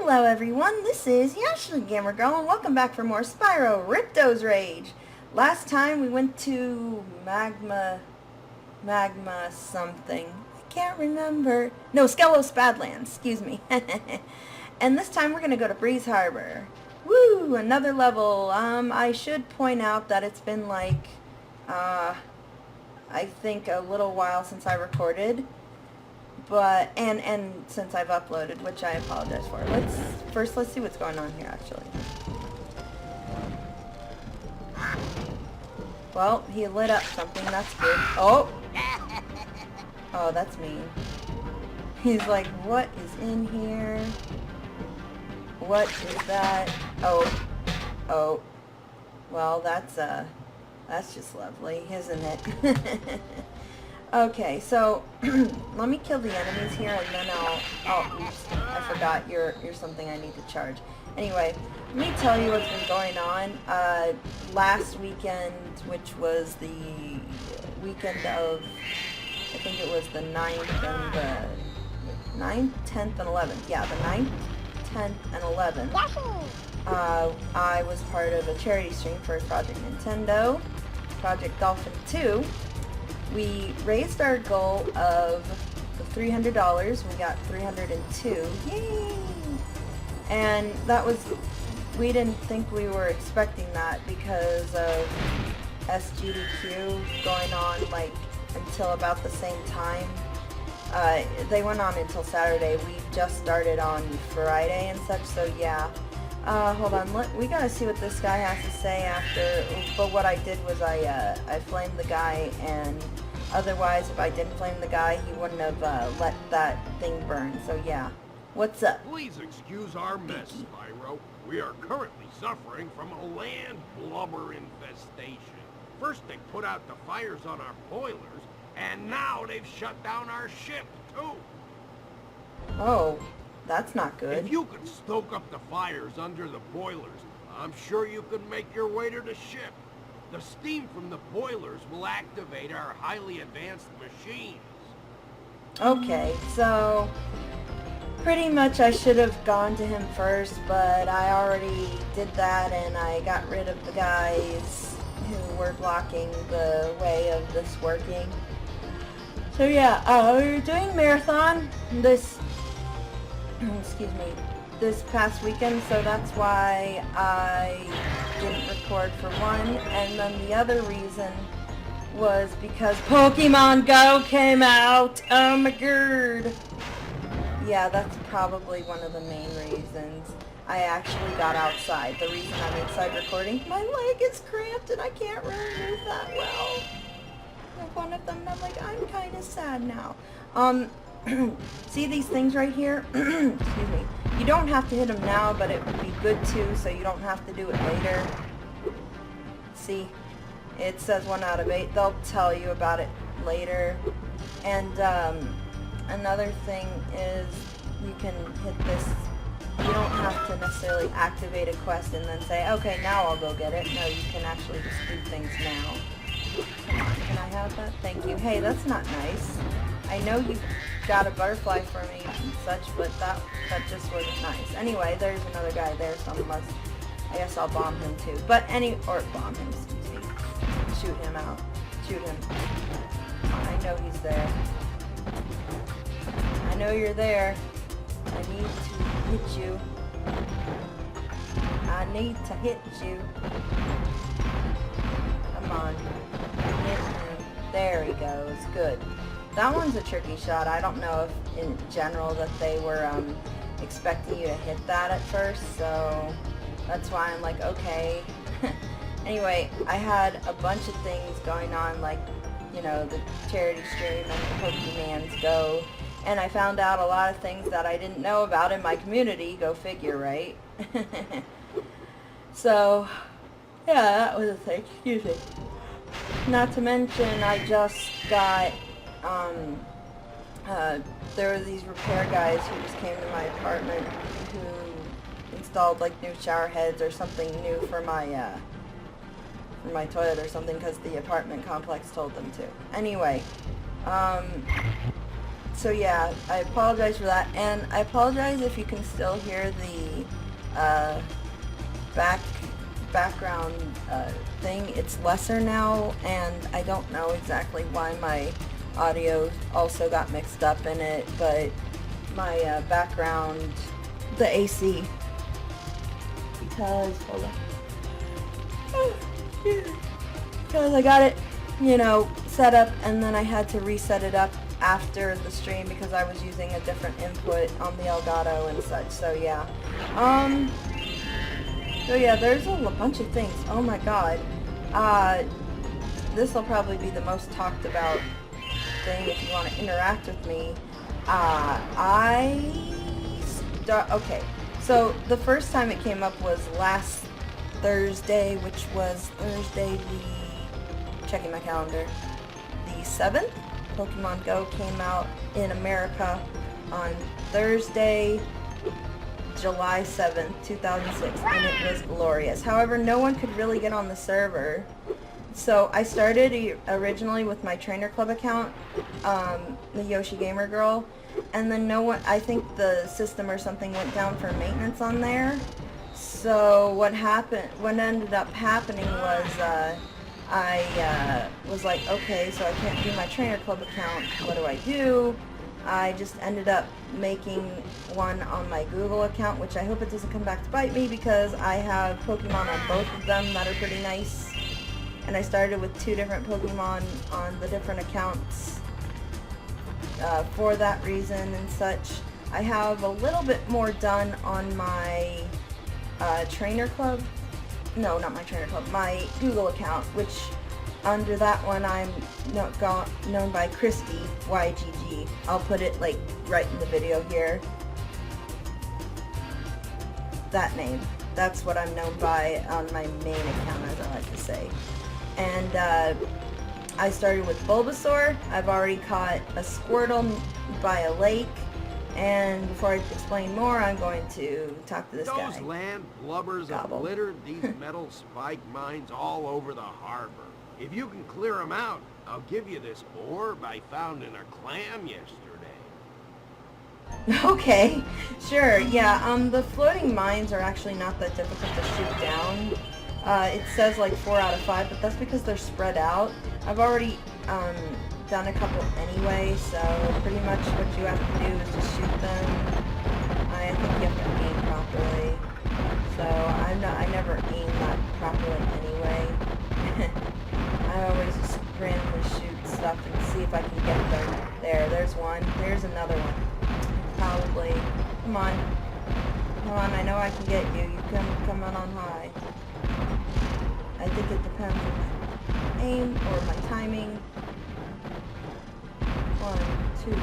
Hello everyone, this is YoshiGamerGirl and welcome back for more Spyro Ripto's Rage. Last time we went to Magma something. I can't remember. No, Skelos Badlands, excuse me. And this time we're going to go to Breeze Harbor. Woo, another level. I should point out that it's been like, I think a little while since I recorded. But and since I've uploaded, which I apologize for. Let's see what's going on here actually. Well, he lit up something, that's good. Oh, that's mean. He's like, what is in here? What is that? Oh, well, that's just lovely, isn't it? Okay, so let me kill the enemies here, and then oops, I forgot you're something I need to charge. Anyway, let me tell you what's been going on. Last weekend, which was the weekend of, I think it was the 9th and the 9th, 10th, and 11th. Yeah, the 9th, 10th, and 11th. I was part of a charity stream for Project Nintendo, Project Dolphin 2. We raised our goal of $300. We got 302. Yay! And that was, we didn't think we were expecting that because of SGDQ going on like until about the same time. They went on until Saturday. We just started on Friday and such, so yeah. Hold on, we gotta see what this guy has to say after, but what I did was I flamed the guy, and otherwise if I didn't flame the guy, he wouldn't have let that thing burn, so yeah. What's up? Please excuse our mess, Spyro. We are currently suffering from a land blubber infestation. First they put out the fires on our boilers, and now they've shut down our ship, too. Oh. That's not good. If you could stoke up the fires under the boilers, I'm sure you could make your way to the ship. The steam from the boilers will activate our highly advanced machines. Okay, so pretty much I should have gone to him first, but I already did that and I got rid of the guys who were blocking the way of this working. So yeah, we're doing marathon this past weekend, so that's why I didn't record for one, and then the other reason was because Pokemon Go came out. Oh my god. Yeah, that's probably one of the main reasons I actually got outside. The reason I'm inside recording, my leg is cramped and I can't really move that well. Like one of them, I'm like, I'm kind of sad now. See these things right here? Excuse me. You don't have to hit them now, but it would be good to, so you don't have to do it later. See? It says 1 out of 8. They'll tell you about it later. And another thing is you can hit this. You don't have to necessarily activate a quest and then say, okay, now I'll go get it. No, you can actually just do things now. Come on, can I have that? Thank you. Hey, that's not nice. I know you got a butterfly for me and such, but that just wasn't nice. Anyway, there's another guy there, so I guess I'll bomb him too. But or bomb him, excuse me. Shoot him out. Shoot him. I know he's there. I know you're there. I need to hit you. I need to hit you. Come on. Hit him. There he goes. Good. That one's a tricky shot. I don't know if in general that they were expecting you to hit that at first, so that's why I'm like, okay. Anyway, I had a bunch of things going on, like, you know, the charity stream and the Pokemans Go, and I found out a lot of things that I didn't know about in my community. Go figure, right? So, yeah, that was a thing. Excuse me. Not to mention, I just got there were these repair guys who just came to my apartment who installed like new shower heads or something new for my toilet or something because the apartment complex told them to. Anyway, so yeah, I apologize for that, and I apologize if you can still hear the background thing. It's lesser now, and I don't know exactly why my audio also got mixed up in it, but my background, the AC, because, hold on, because I got it, you know, set up, and then I had to reset it up after the stream because I was using a different input on the Elgato and such. So yeah, there's a bunch of things. Oh my god, this will probably be the most talked about thing if you want to interact with me. Okay, so the first time it came up was last Thursday, which was Thursday the, checking my calendar, the 7th. Pokemon Go came out in America on Thursday, July 7th, 2006, and it was glorious. However, no one could really get on the server. So I started originally with my Trainer Club account, the YoshiGamerGirl, and then no one, I think the system or something went down for maintenance on there. So what ended up happening was, I was like, okay, so I can't do my Trainer Club account, what do I do? I just ended up making one on my Google account, which I hope it doesn't come back to bite me because I have Pokemon on both of them that are pretty nice. And I started with 2 different Pokemon on the different accounts for that reason and such. I have a little bit more done on my Trainer Club. No, not my Trainer Club, my Google account, which under that one I'm known by Christy, YGG. I'll put it like right in the video here. That name. That's what I'm known by on my main account, as I like to say. And I started with Bulbasaur. I've already caught a Squirtle by a lake. And before I explain more, I'm going to talk to this guy. Those Land Blubbers have littered these metal spike mines all over the harbor. If you can clear them out, I'll give you this orb I found in a clam yesterday. Okay, sure, yeah, the floating mines are actually not that difficult to shoot down. It says like 4 out of 5, but that's because they're spread out. I've already, done a couple anyway, so pretty much what you have to do is just shoot them. I think you have to aim properly, so I never aim that properly anyway. I always just randomly shoot stuff and see if I can get them. There's one. There's another one. Probably. Come on. Come on, I know I can get you. You come on high. I think it depends on my aim or my timing. 1, 2, 3,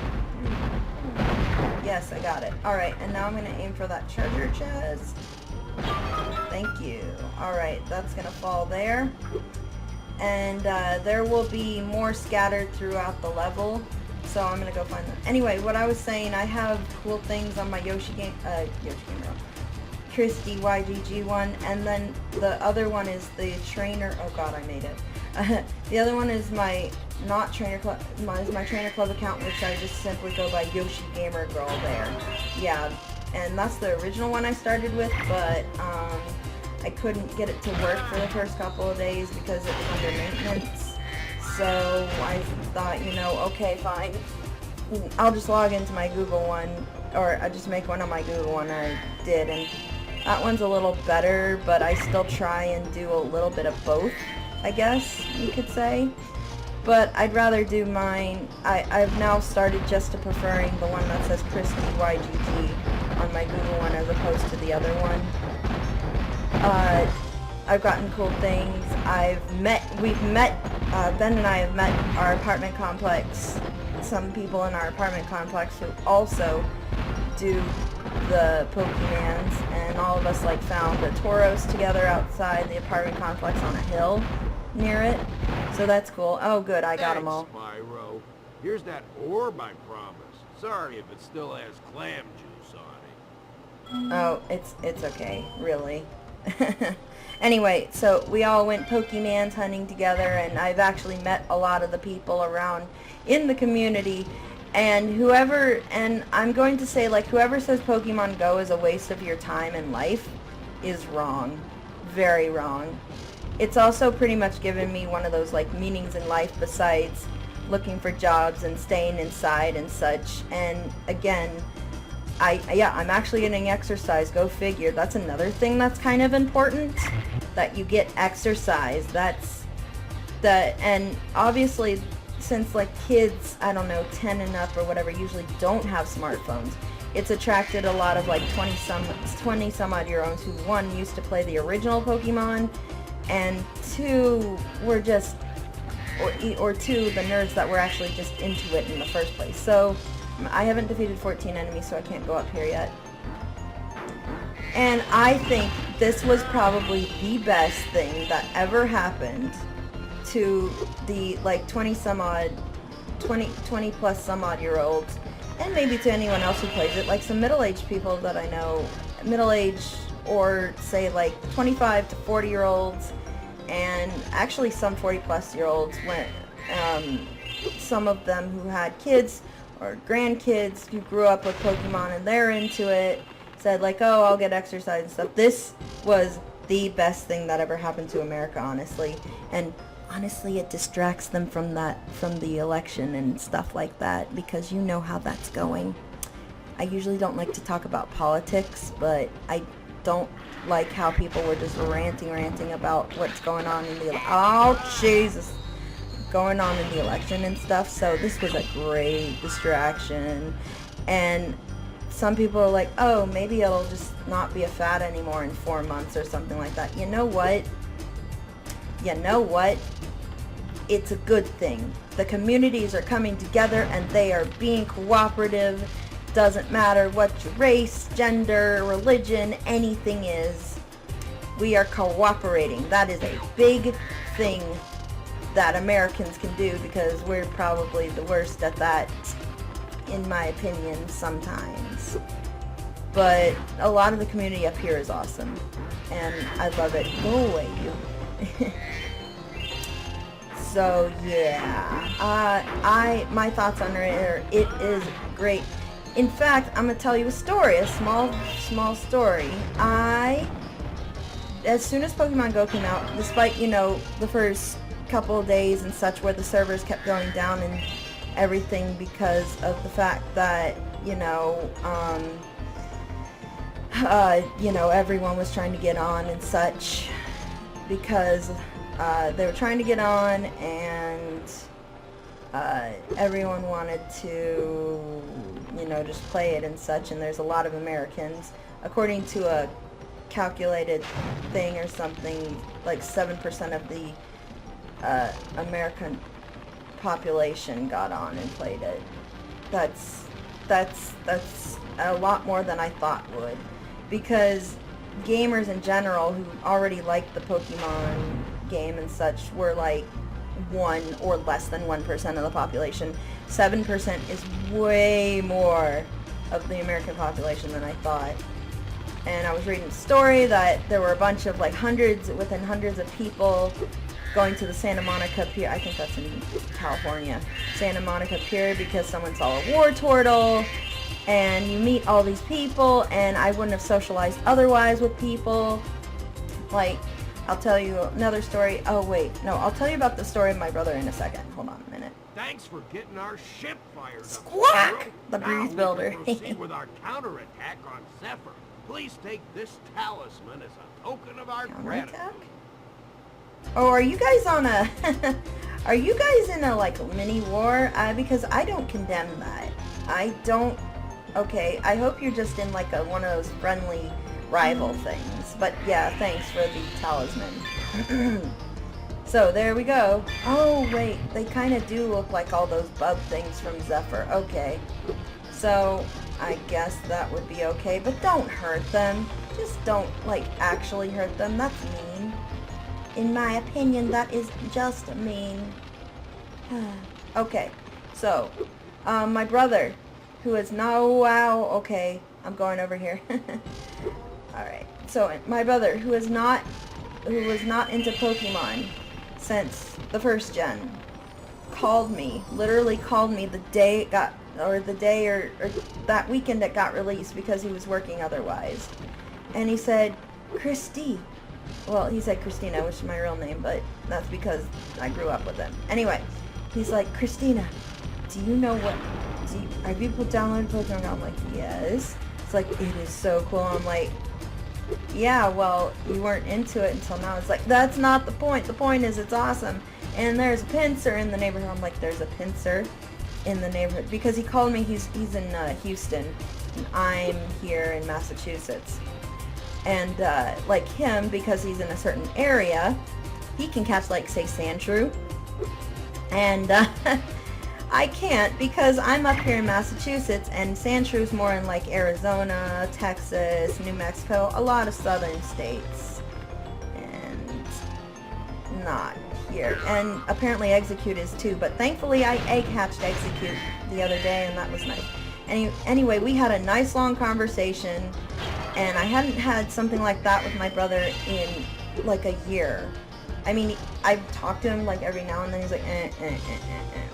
4. Yes, I got it. Alright, and now I'm going to aim for that treasure chest. Thank you. Alright, that's going to fall there. And there will be more scattered throughout the level. So I'm going to go find them. Anyway, what I was saying, I have cool things on my YoshiGamerGirl. Christy YGG one. And then the other one is the trainer. Oh god, I made it. The other one is my Trainer Club account, which I just simply go by YoshiGamerGirl there. Yeah, and that's the original one I started with, but I couldn't get it to work for the first couple of days because it was under maintenance. So I thought, you know, okay, fine. I'll just log into my Google one, or I just make one on my Google one. I did, and that one's a little better, but I still try and do a little bit of both, I guess you could say. But I'd rather do mine. I've now started just to preferring the one that says Christy YGG on my Google one as opposed to the other one. I've gotten cool things. We've met, Ben and I have met our apartment complex, some people in our apartment complex who also do the Pokemans, and all of us like found a Tauros together outside the apartment complex on a hill near it. So that's cool. Oh good, I got them all. Spyro. Here's that orb I promised. Sorry if it still has clam juice on it. Oh, it's okay, really. Anyway, so we all went Pokemans hunting together, and I've actually met a lot of the people around in the community, And whoever, and I'm going to say, like, whoever says Pokemon Go is a waste of your time in life is wrong. Very wrong. It's also pretty much given me one of those, like, meanings in life besides looking for jobs and staying inside and such. And again, I'm actually getting exercise. Go figure. That's another thing that's kind of important, that you get exercise. And obviously, since like kids, I don't know, 10 and up or whatever, usually don't have smartphones, it's attracted a lot of like 20 some odd year olds who, one, used to play the original Pokemon, and two, were just, or two, the nerds that were actually just into it in the first place. So I haven't defeated 14 enemies, so I can't go up here yet. And I think this was probably the best thing that ever happened to the like 20 plus some odd year olds, and maybe to anyone else who plays it, like some middle-aged people that I know, middle-aged, or say like 25 to 40 year olds, and actually some 40 plus year olds, when some of them who had kids or grandkids who grew up with Pokemon and they're into it, said like, oh, I'll get exercise and stuff. This was the best thing that ever happened to America, honestly. And honestly, it distracts them from the election and stuff like that, because you know how that's going. I usually don't like to talk about politics, but I don't like how people were just ranting about what's going on in the going on in the election and stuff. So this was a great distraction. And some people are like, oh, maybe it'll just not be a fad anymore in 4 months or something like that. You know what? It's a good thing. The communities are coming together and they are being cooperative. Doesn't matter what your race, gender, religion, anything is. We are cooperating. That is a big thing that Americans can do, because we're probably the worst at that, in my opinion, sometimes. But a lot of the community up here is awesome, and I love it. Go away, you. So yeah, my thoughts on it are, it is great. In fact, I'm gonna tell you a story, a small story. As soon as Pokemon Go came out, despite, you know, the first couple of days and such where the servers kept going down and everything because of the fact that, everyone was trying to get on and such, because they were trying to get on, and everyone wanted to, just play it and such, and there's a lot of Americans, according to a calculated thing or something, like 7% of the American population got on and played it. That's a lot more than I thought would, because gamers in general who already liked the Pokemon game and such were like 1 or less than 1% of the population. 7% is way more of the American population than I thought. And I was reading a story that there were a bunch of like hundreds of people going to the Santa Monica Pier, I think that's in California, Santa Monica Pier, because someone saw a war turtle, and you meet all these people, and I wouldn't have socialized otherwise with people. Like, I'll tell you another story. Oh wait, no, I'll tell you about the story of my brother in a second. Hold on a minute. Thanks for getting our ship fired up. Squawk! The breeze builder. Now we can proceed with our counterattack on Zephyr. Please take this talisman as a token of our gratitude. Oh, are you guys on a... are you guys in a, like, mini war? Because I don't condemn that. I don't... Okay, I hope you're just in, like, one of those friendly rival things. But, yeah, thanks for the talisman. So, there we go. Oh, wait, they kind of do look like all those bug things from Zephyr. Okay. So, I guess that would be okay. But don't hurt them. Just don't, like, actually hurt them. That's mean. In my opinion, that is just mean. Okay, so, my brother, who is now, wow, okay, I'm going over here. Alright, so, my brother, who was not into Pokemon since the first gen, literally called me the day it got, or the day or that weekend it got released because he was working otherwise. And he said, Christy. Well, he said Christina, which is my real name, but that's because I grew up with him. Anyway, he's like, Christina, do you know what, are people downloading Pokemon Go? I'm like, yes. It's like, it is so cool. I'm like, yeah, well, you weren't into it until now. It's like, that's not the point. The point is it's awesome. And there's a pincer in the neighborhood. I'm like, there's a pincer in the neighborhood. Because he called me, he's in Houston, and I'm here in Massachusetts. And like him, because he's in a certain area, he can catch, like, say, Sandshrew. And I can't, because I'm up here in Massachusetts, and Sandshrew's more in, like, Arizona, Texas, New Mexico, a lot of southern states. And not here. And apparently Execute is too, but thankfully I egg-hatched Execute the other day, and that was nice. Anyway, we had a nice long conversation, and I hadn't had something like that with my brother in, like, a year. I mean, I've talked to him, like, every now and then. He's like,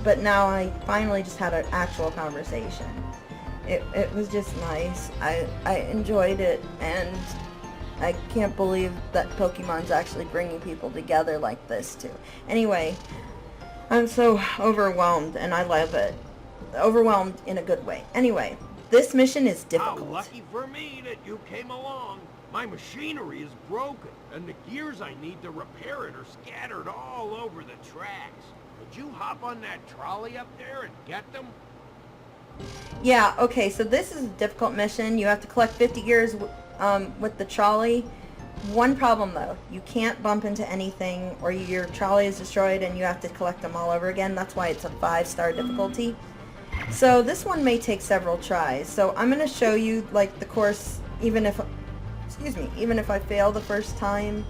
but now I finally just had an actual conversation. It was just nice. I enjoyed it, and I can't believe that Pokemon's actually bringing people together like this, too. Anyway, I'm so overwhelmed, and I love it. Overwhelmed in a good way. Anyway, this mission is difficult. How lucky for me that you came along. My machinery is broken, and the gears I need to repair it are scattered all over the tracks. Could you hop on that trolley up there and get them? Yeah, okay, so this is a difficult mission. You have to collect 50 gears with the trolley. One problem, though. You can't bump into anything, or your trolley is destroyed and you have to collect them all over again. That's why it's a 5-star difficulty. So this one may take several tries. So I'm going to show you, like, the course, even if I fail the first time,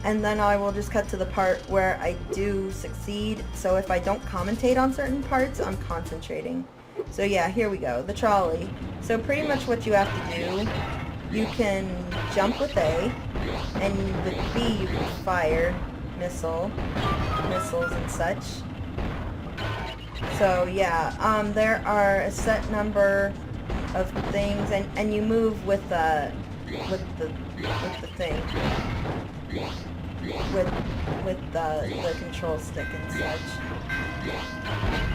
and then I will just cut to the part where I do succeed. So if I don't commentate on certain parts, I'm concentrating. So yeah, here we go, the trolley. So pretty much what you have to do, you can jump with A, and with B you can fire missiles and such. So yeah, there are a set number of things, and you move with the thing, with the control stick and such.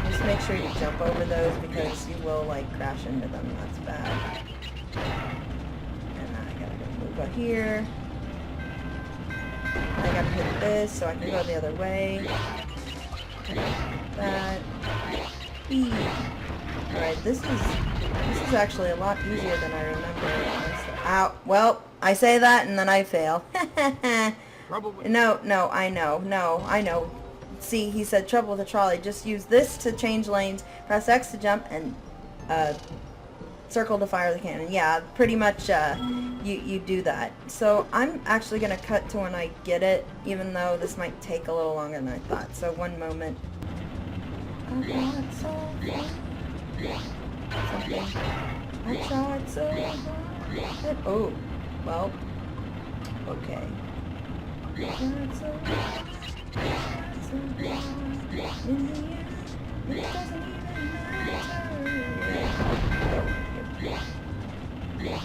Just make sure you jump over those, because you will, like, crash into them. That's bad. And I gotta go move out here. I gotta hit this so I can go the other way. That. Alright, this is actually a lot easier than I remember. Ow. Well, I say that and then I fail. No, I know. See, he said trouble with the trolley. Just use this to change lanes, press X to jump, and circle to fire the cannon. Yeah, pretty much you do that. So I'm actually going to cut to when I get it, even though this might take a little longer than I thought. So one moment. I tried so hard. Oh, well, okay.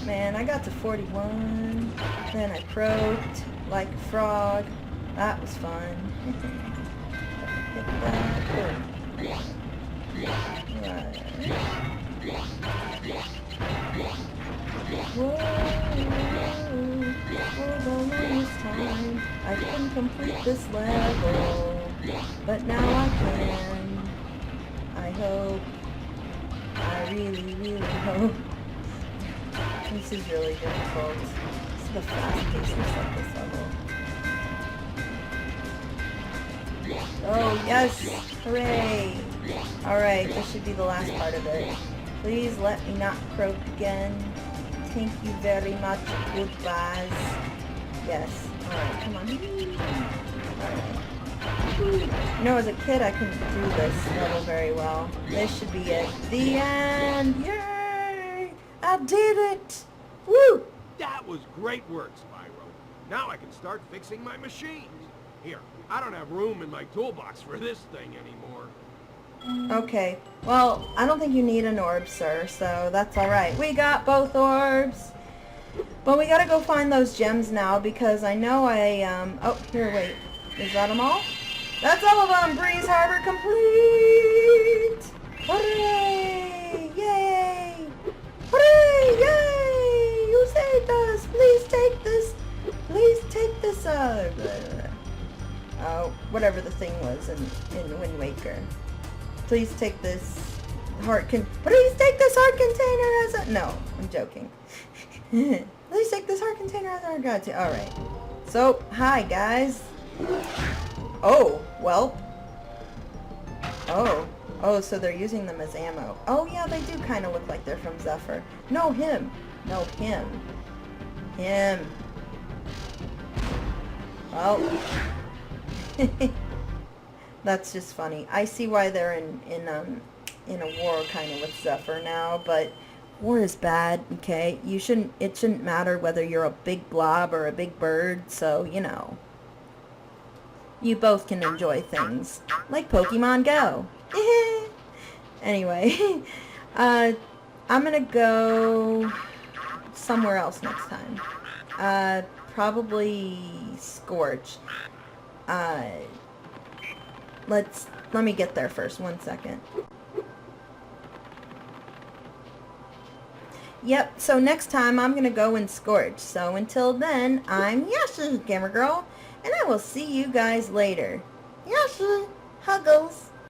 Man, I got to 41, then I croaked like a frog. That was fun. Hit that. Right. Whoa, for the longest time I couldn't complete this level, but now I can. I hope. I really, really hope. This is really difficult. This is the fast-pacedness of this level. Oh, yes! Hooray! Alright, this should be the last part of it. Please let me not croak again. Thank you very much. Goodbyes. Yes. Alright, come on. Alright. You know, as a kid, I couldn't do this level very well. This should be it. The end! Yay! I did it! Woo! That was great work, Spyro. Now I can start fixing my machines. Here, I don't have room in my toolbox for this thing anymore. Okay. Well, I don't think you need an orb, sir, so that's alright. We got both orbs! But we gotta go find those gems now, because I know oh, here, wait. Is that them all? That's all of them! Breeze Harbor complete! Hooray! Yay! Hooray! Yay! You saved us! Please take this! Please take this, blah, blah, blah. Oh, whatever the thing was in Wind Waker. Please take this please take this heart container as a... No, I'm joking. Please take this heart container as our god. Alright. So, hi guys. Oh, well. Oh, so they're using them as ammo. Oh yeah, they do kind of look like they're from Zephyr. No, him. No, him. Him. Well. That's just funny. I see why they're in a war kind of with Zephyr now, but war is bad, okay? It shouldn't matter whether you're a big blob or a big bird, so, you know. You both can enjoy things. Like Pokemon Go. Anyway, I'm gonna go somewhere else next time. Probably Scorch. Let me get there first. 1 second. Yep, so next time I'm gonna go and Scorch. So until then, I'm YoshiGamerGirl, and I will see you guys later. Yoshi, huggles.